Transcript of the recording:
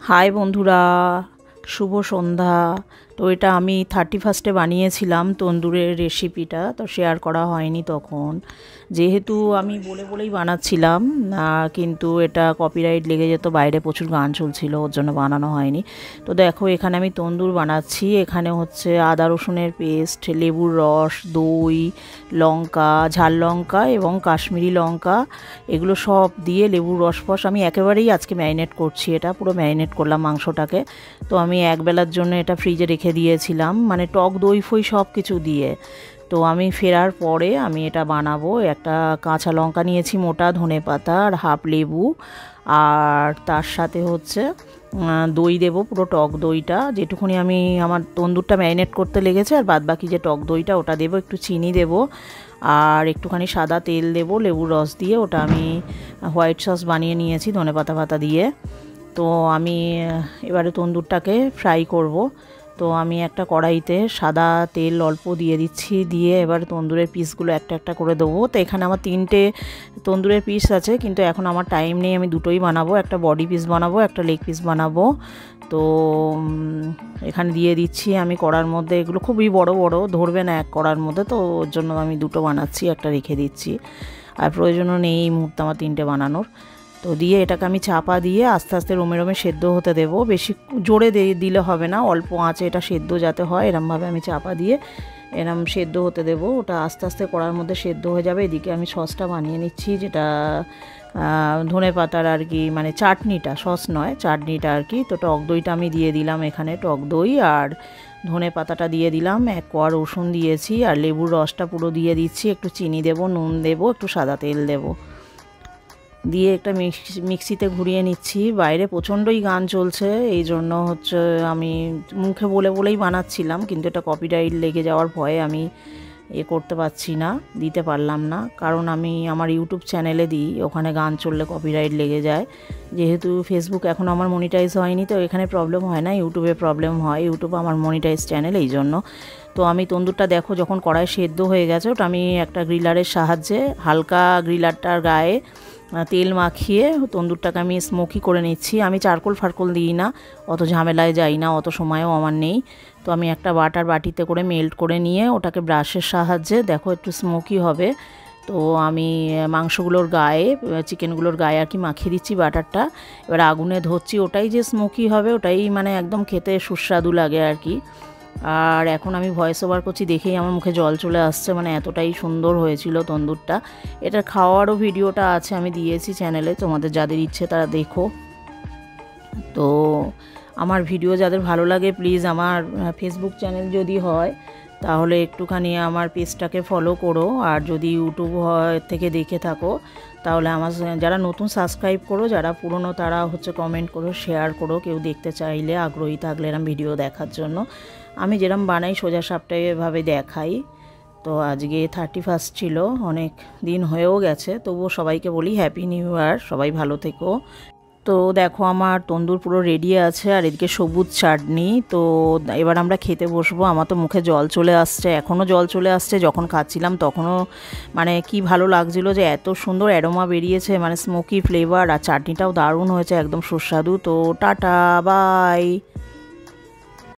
High বন্ধুরা, শুভ সন্ধ্যা। তো এটা আমি 31 বানিয়েছিলাম তন্দুরের রেসিপিটা, তো শেয়ার করা হয়নি তখন, যেহেতু আমি বলেই বানাচ্ছিলাম না, কিন্তু এটা কপিরাইট লেগে যেত, বাইরে প্রচুর গান চলছিল, ওর জন্য বানানো হয়নি। তো দেখো এখানে আমি তন্দুর বানাচ্ছি। এখানে হচ্ছে আদা রসুনের পেস্ট, লেবুর রস, দই, লঙ্কা, ঝাল লঙ্কা এবং কাশ্মীরি লঙ্কা, এগুলো সব দিয়ে লেবুর রস ফস আমি একেবারেই আজকে ম্যারিনেট করছি। এটা পুরো ম্যারিনেট করলাম মাংসটাকে। তো আমি একবেলার জন্য এটা ফ্রিজে রেখে দিয়েছিলাম, মানে টক দই ফই সব কিছু দিয়ে। তো আমি ফেরার পরে আমি এটা বানাবো। একটা কাঁচা লঙ্কা নিয়েছি মোটা, ধনে পাতা আর হাফ লেবু, আর তার সাথে হচ্ছে দই দেবো, পুরো টক দইটা, যেটুকুনি আমি আমার তন্দুরটা ম্যারিনেট করতে লেগেছে, আর বাদ বাকি যে টক দইটা ওটা দেবো, একটু চিনি দেবো, আর একটুখানি সাদা তেল দেবো লেবুর রস দিয়ে। ওটা আমি হোয়াইট সস বানিয়ে নিয়েছি ধনে পাতা দিয়ে। তো আমি এবারে তন্দুরটাকে ফ্রাই করব। তো আমি একটা কড়াইতে সাদা তেল অল্প দিয়ে দিচ্ছি, দিয়ে এবার তন্দুরের পিসগুলো একটা একটা করে দেবো। তো এখানে আমার 3টে তন্দুরের পিস আছে, কিন্তু এখন আমার টাইম নেই, আমি দুটোই বানাবো, একটা বডি পিস বানাবো, একটা লেগ পিস বানাবো। তো এখানে দিয়ে দিচ্ছি আমি কড়ার মধ্যে। এগুলো খুবই বড় বড়, ধরবে না এক কড়ার মধ্যে, তো ওর জন্য আমি দুটো বানাচ্ছি, একটা রেখে দিচ্ছি, আর প্রয়োজনও নেই এই মুহূর্তে আমার 3টে বানানোর। তো দিয়ে এটাকে আমি চাপা দিয়ে আস্তে আস্তে রোমে সেদ্ধ হতে দেবো। বেশি জোরে দিলে হবে না, অল্প আঁচে এটা সেদ্ধ যাতে হয়, এরমভাবে আমি চাপা দিয়ে এরম সেদ্ধ হতে দেবো। ওটা আস্তে আস্তে কড়ার মধ্যে সেদ্ধ হয়ে যাবে। এদিকে আমি সসটা বানিয়ে নিচ্ছি, যেটা ধনে পাতার আর কি, মানে চাটনিটা, সস নয় চাটনিটা আর কি। তো টক দইটা আমি দিয়ে দিলাম এখানে, টক দই আর ধনে পাতাটা দিয়ে দিলাম, 1 কোয়া রসুন দিয়েছি, আর লেবুর রসটা পুরো দিয়ে দিচ্ছি। একটু চিনি দেবো, নুন দেবো, একটু সাদা তেল দেবো, দিয়ে একটা মিক্সিতে ঘুরিয়ে নিচ্ছি। বাইরে প্রচণ্ডই গান চলছে, এই জন্য হচ্ছে আমি মুখে বলেই বানাচ্ছিলাম, কিন্তু এটা কপিরাইট লেগে যাওয়ার ভয়ে আমি করতে পারছি না, দিতে পারলাম না, কারণ আমি আমার ইউটিউব চ্যানেলে দিই, ওখানে গান চললে কপিরাইট লেগে যায়। যেহেতু ফেসবুক এখন আমার মনিটাইজ হয়নি, তো এখানে প্রবলেম হয় না, ইউটিউবে প্রবলেম হয়। ইউটিউব আমার মনিটাইজ চ্যানেল, এই জন্য। তো আমি তন্দুরটা দেখো যখন কড়াই সেদ্ধ হয়ে গেছে, ওটা আমি একটা গ্রিলারের সাহায্যে হালকা গ্রিলারটার গায়ে তেল মাখিয়ে তন্দুরটাকে আমি স্মোকি করে নিচ্ছি। আমি চারকোল ফারকোল দিই না, অত ঝামেলায় যাই না, অত সময়ও আমার নেই। তো আমি একটা বাটিতে করে মেল্ট করে নিয়ে ওটাকে ব্রাশের সাহায্যে দেখো একটু স্মোকি হবে। তো আমি মাংসগুলোর গায়ে, চিকেনগুলোর গায়ে আর কি মাখিয়ে দিচ্ছি বাটারটা। এবার আগুনে ধরছি, ওটাই যে স্মোকি হবে, ওটাই মানে একদম খেতে সুস্বাদু লাগে আর কি। আর এখন আমি ভয়েস ওভার করছি দেখেই আমার মুখে জল চলে আসছে, মানে এতটাই সুন্দর হয়েছিল তন্দুরটা। এটার খাওয়ারও ভিডিওটা আছে, আমি দিয়েছি চ্যানেলে, তোমাদের যাদের ইচ্ছে তারা দেখো। তো আমার ভিডিও যাদের ভালো লাগে প্লিজ আমার ফেসবুক চ্যানেল যদি হয় তাহলে একটুখানি আমার পেজটাকে ফলো করো, আর যদি ইউটিউব থেকে দেখে থাকো তাহলে আমার যারা নতুন সাবস্ক্রাইব করো, যারা পুরনো তারা হচ্ছে কমেন্ট করো, শেয়ার করো, কেউ দেখতে চাইলে আগ্রহী থাকলে এরম ভিডিও দেখার জন্য। আমি যেরম বানাই সোজা সাপটাই এভাবে দেখাই। তো আজকে 31 ছিল, অনেক দিন হয়েও গেছে, তবুও সবাইকে বলি হ্যাপি নিউ ইয়ার, সবাই ভালো থেকো। তো দেখো আমার তন্দুর পুরো রেডি আছে, আর এদিকে সবুজ চাটনি। তো এবার আমরা খেতে বসবো। আমার তো মুখে জল চলে আসছে, এখনও জল চলে আসছে, যখন খাচ্ছিলাম তখনও মানে কি ভালো লাগছিলো যে এত সুন্দর অ্যারোমা বেরিয়েছে, মানে স্মোকি ফ্লেভার, আর চাটনিটাও দারুণ হয়েছে, একদম সুস্বাদু। তো টাটা, বাই।